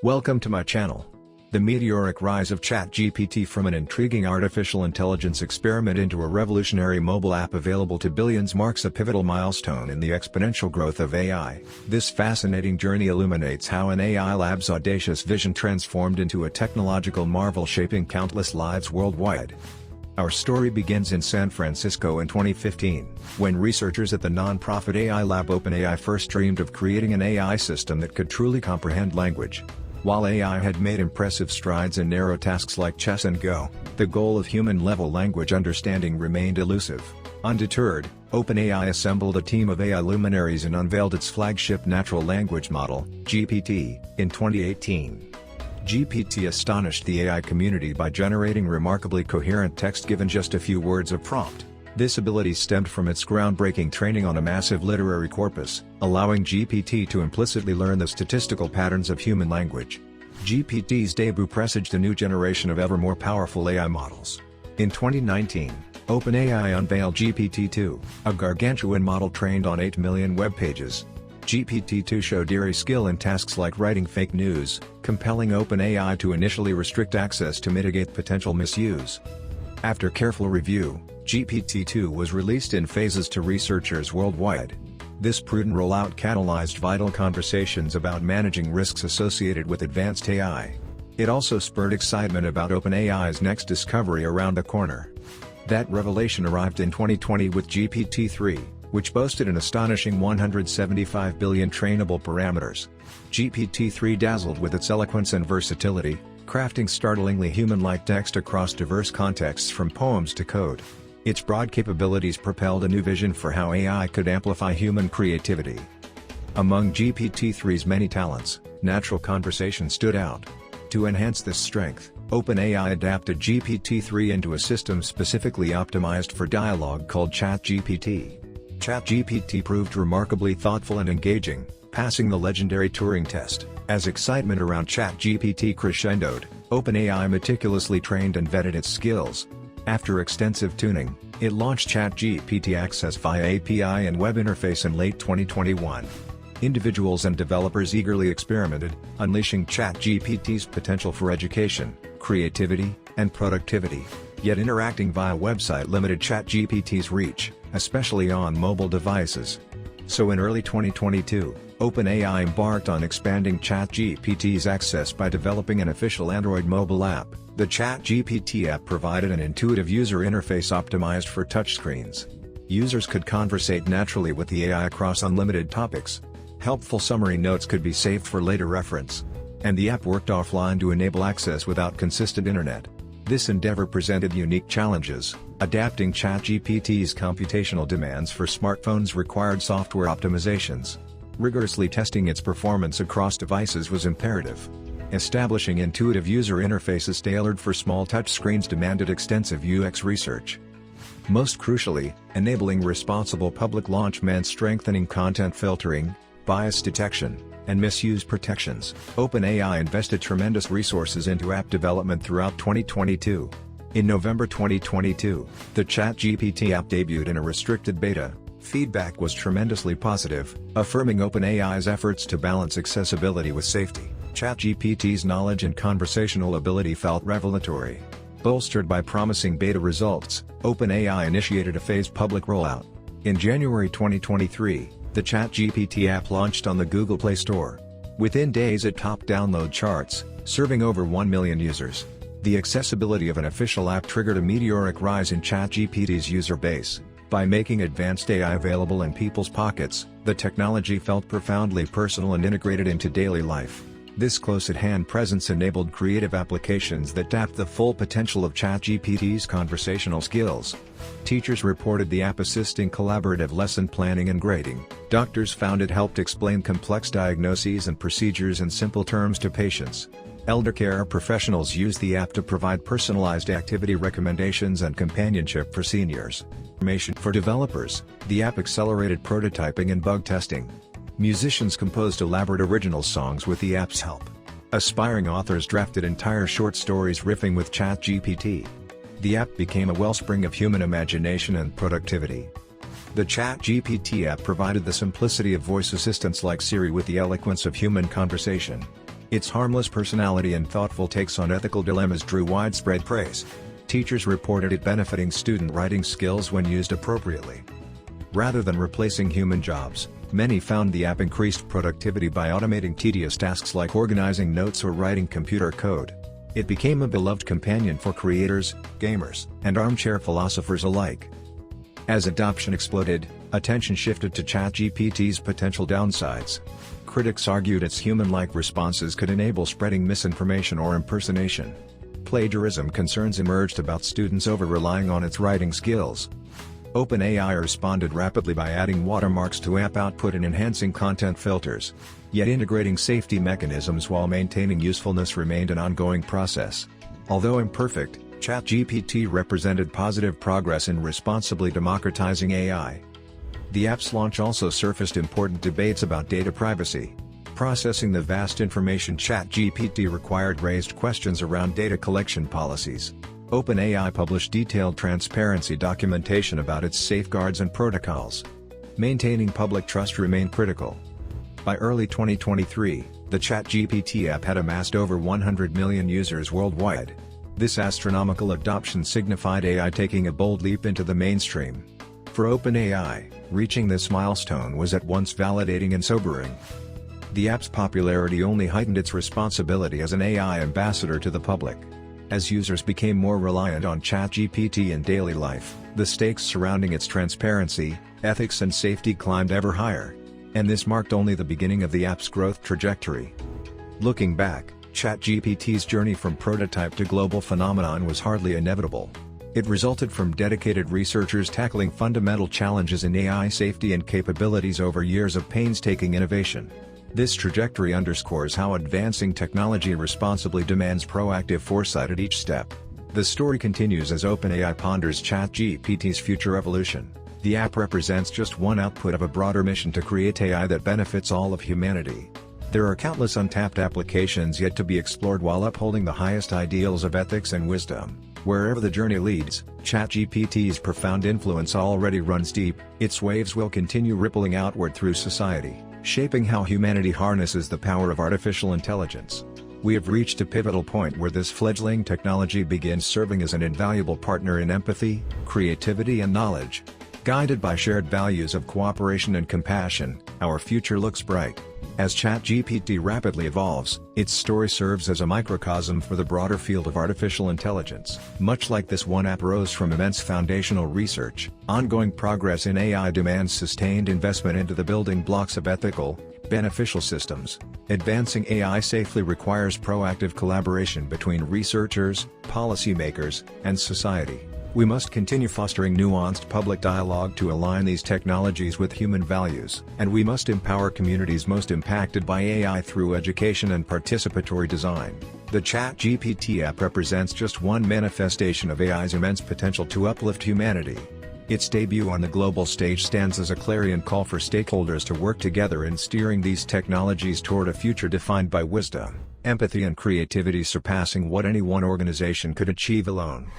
Welcome to my channel. The meteoric rise of CHAT GPT from an intriguing artificial intelligence experiment into a revolutionary mobile app available to billions marks a pivotal milestone in the exponential growth of AI. This fascinating journey illuminates how an AI lab's audacious vision transformed into a technological marvel shaping countless lives worldwide. Our story begins in San Francisco in 2015, when researchers at the non-profit AI lab OpenAI first dreamed of creating an AI system that could truly comprehend language. While AI had made impressive strides in narrow tasks like chess and Go, the goal of human-level language understanding remained elusive. Undeterred, OpenAI assembled a team of AI luminaries and unveiled its flagship natural language model, GPT, in 2018. GPT astonished the AI community by generating remarkably coherent text given just a few words of prompt. This ability stemmed from its groundbreaking training on a massive literary corpus, allowing GPT to implicitly learn the statistical patterns of human language. GPT's debut presaged a new generation of ever more powerful AI models. In 2019, OpenAI unveiled GPT-2, a gargantuan model trained on 8 million web pages. GPT-2 showed eerie skill in tasks like writing fake news, compelling OpenAI to initially restrict access to mitigate potential misuse. After careful review, GPT-2 was released in phases to researchers worldwide. This prudent rollout catalyzed vital conversations about managing risks associated with advanced AI. It also spurred excitement about OpenAI's next discovery around the corner. That revelation arrived in 2020 with GPT-3, which boasted an astonishing 175 billion trainable parameters. GPT-3 dazzled with its eloquence and versatility, crafting startlingly human-like text across diverse contexts from poems to code. Its broad capabilities propelled a new vision for how AI could amplify human creativity. Among GPT-3's many talents, natural conversation stood out. To enhance this strength, OpenAI adapted GPT-3 into a system specifically optimized for dialogue called CHAT GPT. CHAT GPT proved remarkably thoughtful and engaging, passing the legendary Turing test. As excitement around CHAT GPT crescendoed, OpenAI meticulously trained and vetted its skills. After extensive tuning, it launched CHAT GPT Access via API and web interface in late 2021. Individuals and developers eagerly experimented, unleashing CHAT GPT's potential for education, creativity, and productivity. Yet interacting via website limited CHAT GPT's reach, especially on mobile devices. So in early 2022, OpenAI embarked on expanding CHAT GPT's access by developing an official Android mobile app. The CHAT GPT app provided an intuitive user interface optimized for touchscreens. Users could conversate naturally with the AI across unlimited topics. Helpful summary notes could be saved for later reference. And the app worked offline to enable access without consistent internet. This endeavor presented unique challenges. Adapting CHAT GPT's computational demands for smartphones required software optimizations. Rigorously testing its performance across devices was imperative. Establishing intuitive user interfaces tailored for small touchscreens demanded extensive UX research. Most crucially, enabling responsible public launch meant strengthening content filtering, bias detection, and misuse protections. OpenAI invested tremendous resources into app development throughout 2022. In November 2022, the CHAT GPT app debuted in a restricted beta. Feedback was tremendously positive, affirming OpenAI's efforts to balance accessibility with safety. CHAT GPT's knowledge and conversational ability felt revelatory. Bolstered by promising beta results, OpenAI initiated a phased public rollout. In January 2023, the CHAT GPT app launched on the Google Play Store. Within days it topped download charts, serving over 1 million users. The accessibility of an official app triggered a meteoric rise in CHAT GPT's user base. By making advanced AI available in people's pockets, the technology felt profoundly personal and integrated into daily life. This close-at-hand presence enabled creative applications that tapped the full potential of CHAT GPT's conversational skills. Teachers reported the app assisting collaborative lesson planning and grading. Doctors found it helped explain complex diagnoses and procedures in simple terms to patients. Eldercare professionals used the app to provide personalized activity recommendations and companionship for seniors. For developers, the app accelerated prototyping and bug testing. Musicians composed elaborate original songs with the app's help. Aspiring authors drafted entire short stories riffing with CHAT GPT. The app became a wellspring of human imagination and productivity. The CHAT GPT app provided the simplicity of voice assistants like Siri with the eloquence of human conversation. Its harmless personality and thoughtful takes on ethical dilemmas drew widespread praise. Teachers reported it benefiting student writing skills when used appropriately. Rather than replacing human jobs, many found the app increased productivity by automating tedious tasks like organizing notes or writing computer code. It became a beloved companion for creators, gamers, and armchair philosophers alike. As adoption exploded, attention shifted to ChatGPT's potential downsides. Critics argued its human-like responses could enable spreading misinformation or impersonation. Plagiarism concerns emerged about students over-relying on its writing skills. OpenAI responded rapidly by adding watermarks to app output and enhancing content filters. Yet integrating safety mechanisms while maintaining usefulness remained an ongoing process. Although imperfect, ChatGPT represented positive progress in responsibly democratizing AI. The app's launch also surfaced important debates about data privacy. Processing the vast information ChatGPT required raised questions around data collection policies. OpenAI published detailed transparency documentation about its safeguards and protocols. Maintaining public trust remained critical. By early 2023, the ChatGPT app had amassed over 100 million users worldwide. This astronomical adoption signified AI taking a bold leap into the mainstream. For OpenAI, reaching this milestone was at once validating and sobering. The app's popularity only heightened its responsibility as an AI ambassador to the public. As users became more reliant on ChatGPT in daily life, the stakes surrounding its transparency, ethics and safety climbed ever higher. And this marked only the beginning of the app's growth trajectory. Looking back, ChatGPT's journey from prototype to global phenomenon was hardly inevitable. It resulted from dedicated researchers tackling fundamental challenges in AI safety and capabilities over years of painstaking innovation. This trajectory underscores how advancing technology responsibly demands proactive foresight at each step. The story continues as OpenAI ponders ChatGPT's future evolution. The app represents just one output of a broader mission to create AI that benefits all of humanity. There are countless untapped applications yet to be explored while upholding the highest ideals of ethics and wisdom. Wherever the journey leads, ChatGPT's profound influence already runs deep. Its waves will continue rippling outward through society, shaping how humanity harnesses the power of artificial intelligence. We have reached a pivotal point where this fledgling technology begins serving as an invaluable partner in empathy, creativity and knowledge. Guided by shared values of cooperation and compassion, our future looks bright. As ChatGPT rapidly evolves, its story serves as a microcosm for the broader field of artificial intelligence. Much like this one app rose from immense foundational research, ongoing progress in AI demands sustained investment into the building blocks of ethical, beneficial systems. Advancing AI safely requires proactive collaboration between researchers, policymakers, and society. We must continue fostering nuanced public dialogue to align these technologies with human values, and we must empower communities most impacted by AI through education and participatory design. The ChatGPT app represents just one manifestation of AI's immense potential to uplift humanity. Its debut on the global stage stands as a clarion call for stakeholders to work together in steering these technologies toward a future defined by wisdom, empathy and creativity surpassing what any one organization could achieve alone.